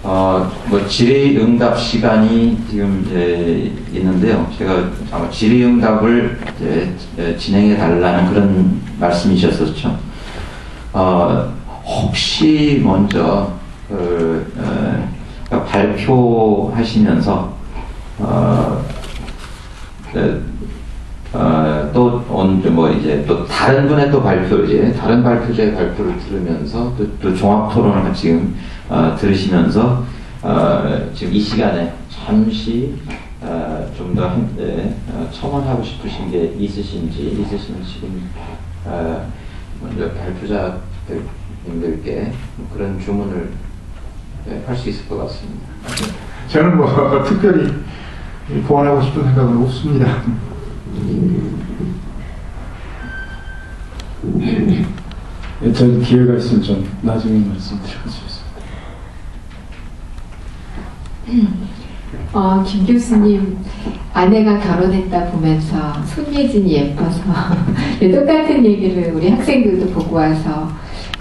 뭐 질의응답 시간이 지금 있는데요. 제가 아마 질의응답을 진행해 달라는 그런 말씀이셨었죠. 혹시 먼저 발표하시면서 또 또 다른 분의 또 다른 발표자의 발표를 들으면서 또 종합 토론을 지금 들으시면서 지금 이 시간에 잠시 좀 더 첨언하고 싶으신 게 있으시면 지금 먼저 발표자님들께 그런 주문을 할 수 있을 것 같습니다. 저는 뭐 특별히 보완하고 싶은 생각은 없습니다. 전 기회가 있으면 좀 나중에 말씀드리겠습니다. 김 교수님, 아내가 결혼했다 보면서 손예진이 예뻐서 똑같은 얘기를 우리 학생들도 보고 와서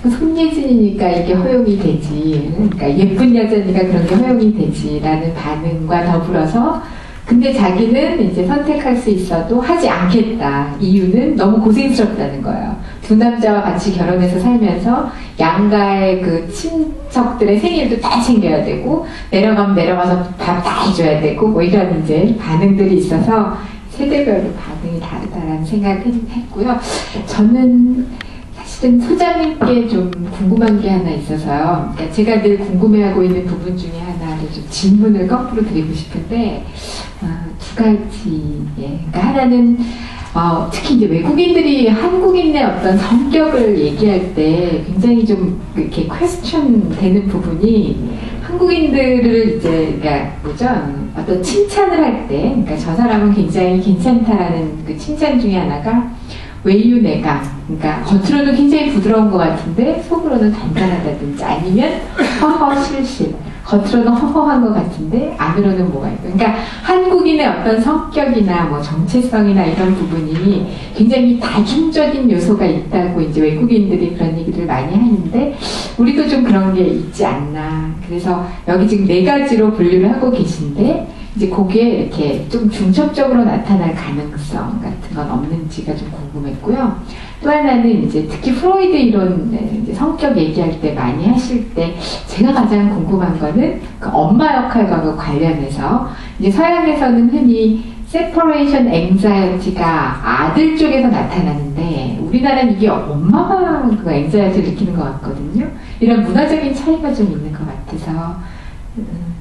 손예진이니까 이게 허용이 되지, 그러니까 예쁜 여자니까 그런 게 허용이 되지라는 반응과 더불어서 근데 자기는 이제 선택할 수 있어도 하지 않겠다. 이유는 너무 고생스럽다는 거예요. 두 남자와 같이 결혼해서 살면서 양가의 그 친척들의 생일도 다 챙겨야 되고 내려가면 내려가서 밥 다 해줘야 되고 뭐 이런 이제 반응들이 있어서 세대별로 반응이 다르다라는 생각을 했고요. 저는 사실은 소장님께 좀 궁금한 게 하나 있어서요. 그러니까 제가 늘 궁금해하고 있는 부분 중에 하나를 좀 질문을 거꾸로 드리고 싶은데 두 가지. 그러니까 하나는 특히 이제 외국인들이 한국인의 어떤 성격을 얘기할 때 굉장히 좀 이렇게 퀘스천 되는 부분이 한국인들을 이제 그러니까 어떤 칭찬을 할 때, 그러니까 저 사람은 굉장히 괜찮다라는 그 칭찬 중에 하나가 외유내강, 그러니까 겉으로는 굉장히 부드러운 것 같은데 속으로는 단단하다든지 아니면 허허실실, 겉으로는 허허한 것 같은데 안으로는 뭐가 있고, 그러니까 한국인의 어떤 성격이나 뭐 정체성이나 이런 부분이 굉장히 다중적인 요소가 있다고 이제 외국인들이 그런 얘기를 많이 하는데 우리도 좀 그런 게 있지 않나. 그래서 여기 지금 4가지로 분류를 하고 계신데 이제 거기에 이렇게 좀 중첩적으로 나타날 가능성 같은 건 없는지가 좀 궁금했고요. 또 하나는 이제 특히 프로이드 이론 이제 성격 얘기할 때 많이 하실 때 제가 가장 궁금한 거는 그 엄마 역할과 관련해서 이제 서양에서는 흔히 separation anxiety가 아들 쪽에서 나타나는데 우리나라는 이게 엄마가 그 anxiety를 느끼는 것 같거든요. 이런 문화적인 차이가 좀 있는 것 같아서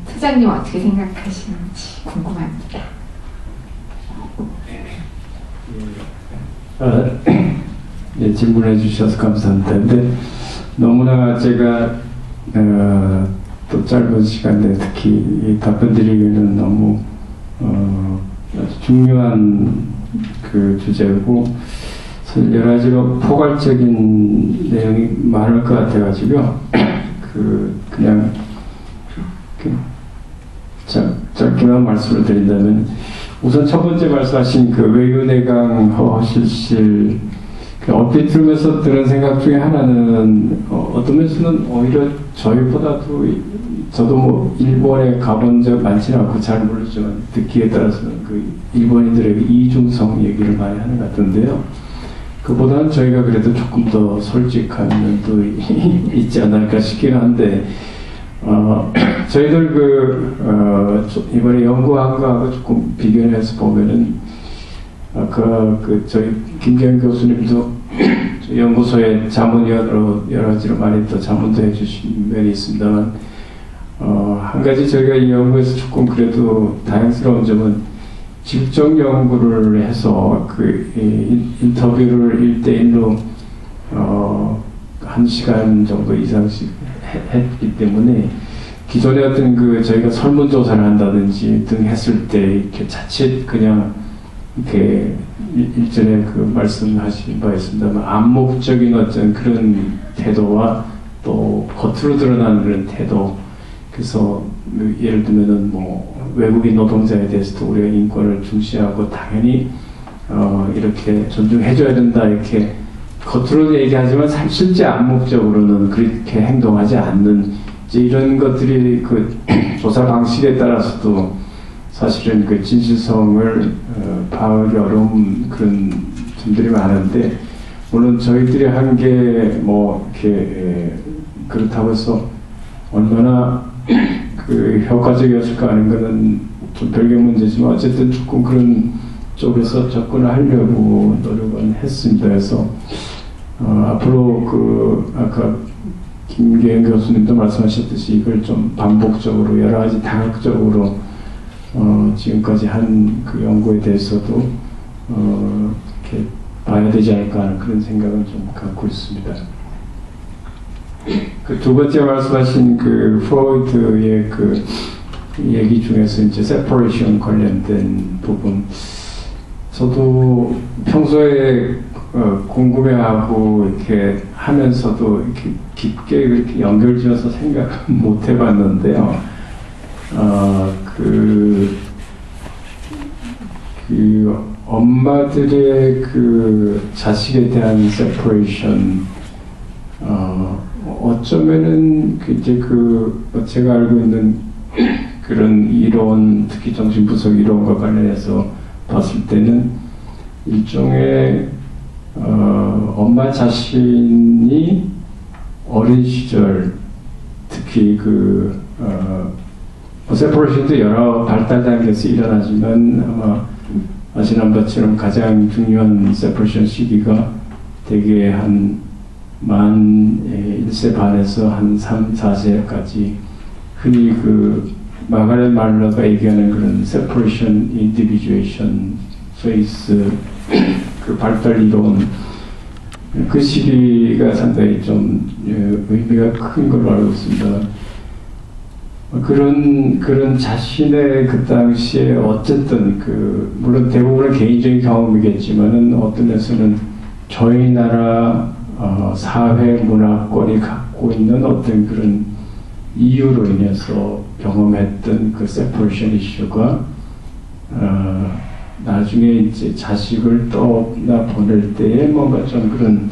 소장님 어떻게 생각하시는지 궁금합니다. 예, 질문해 주셔서 감사합니다. 근데 너무나 제가 또 짧은 시간에 특히 답변 드리기는 너무 아주 중요한 그 주제고 여러 가지로 포괄적인 내용이 많을 것 같아가지고요. 그냥 짧게만 말씀을 드린다면 우선 첫 번째 말씀하신 그 외유내강 허실실 얼핏 들으면서 드는 생각 중에 하나는 어떤 면에서는 오히려 저희보다도 저도 뭐 일본에 가본 적 많지는 않고 잘 모르지만 듣기에 따라서는 그 일본인들에게 이중성 얘기를 많이 하는 것 같은데요. 그보다는 저희가 그래도 조금 더 솔직한 면도 있지 않을까 싶긴 한데 저희들 이번에 연구한 거하고 조금 비교를 해서 보면은 저희 김경 교수님도 연구소에 자문위원으로 여러 가지로 많이 또 자문도 해주신 면이 있습니다만 한 가지 저희가 이 연구에서 조금 그래도 다행스러운 점은 직접 연구를 해서 인터뷰를 1대1로 1시간 정도 이상씩 했기 때문에 기존에 어떤 저희가 설문조사를 한다든지 등 했을 때 이렇게 자칫 그냥 이렇게 일전에 말씀하신 바 있습니다만 암묵적인 어떤 그런 태도와 또 겉으로 드러나는 그런 태도, 그래서 예를 들면은 뭐 외국인 노동자에 대해서도 우리가 인권을 중시하고 당연히 이렇게 존중해줘야 된다 이렇게 겉으로 얘기하지만 실제 암묵적으로는 그렇게 행동하지 않는 이제 이런 것들이 그 조사 방식에 따라서도 사실은 그 진실성을 파악하기 어려운 그런 점들이 많은데, 물론 저희들이 한 게 뭐 이렇게 그렇다고 해서 얼마나 그 효과적이었을까 하는 거는 좀 별개 문제지만, 어쨌든 조금 그런 쪽에서 접근을 하려고 노력은 했습니다. 그래서 앞으로 그 아까 김계현 교수님도 말씀하셨듯이 이걸 좀 반복적으로 여러 가지 다각적으로 지금까지 한 그 연구에 대해서도 이렇게 봐야 되지 않을까 하는 그런 생각은 좀 갖고 있습니다. 그 두 번째 말씀하신 그 프로이트의 그 얘기 중에서 이제 세퍼레이션 관련된 부분, 저도 평소에 궁금해하고 이렇게 하면서도 이렇게 깊게 그렇게 연결지어서 생각 못 해봤는데요. 그 엄마들의 그 자식에 대한 세퍼레이션, 어쩌면은 이제 그 제가 알고 있는 그런 이론, 특히 정신분석 이론과 관련해서 봤을 때는 일종의 엄마 자신이 어린 시절, 특히 그 세퍼레이션도 여러 발달 단계에서 일어나지만 아마 아시는 것처럼 가장 중요한 세퍼레이션 시기가 대개 한 만 1세 반에서 한 3, 4세까지, 흔히 그 마가렛 말러가 얘기하는 그런 separation, individuation phase, 그 발달 이론, 그 시기가 상당히 좀 의미가 큰 걸로 알고 있습니다. 그런 자신의 그 당시에 어쨌든 그 물론 대부분은 개인적인 경험이겠지만은 어떤 데서는 저희 나라 사회 문화권이 갖고 있는 어떤 그런 이유로 인해서 경험했던 그 세퍼레이션 이슈가 나중에 이제 자식을 떠나 보낼 때에 뭔가 좀 그런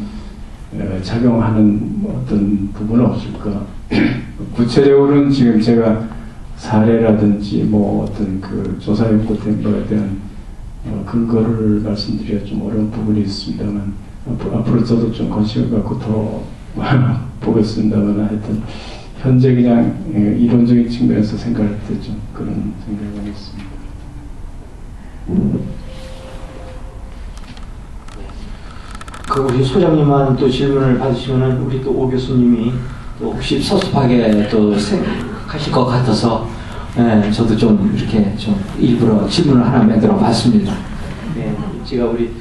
작용하는 어떤 부분은 없을까. 구체적으로는 지금 제가 사례라든지 뭐 어떤 그 조사 연구된 거에 대한 근거를 말씀드리기가 좀 어려운 부분이 있습니다만, 앞으로 저도 좀 관심을 갖고 더 보겠습니다만, 하여튼 현재 그냥 이론적인 측면에서 생각할 때 좀 그런 생각을 했습니다. 그 우리 소장님만 또 질문을 받으시면은 우리 또 오 교수님이 또 혹시 섭섭하게 또 생각하실 것 같아서, 저도 좀 이렇게 좀 일부러 질문을 하나 만들어 봤습니다. 제가 우리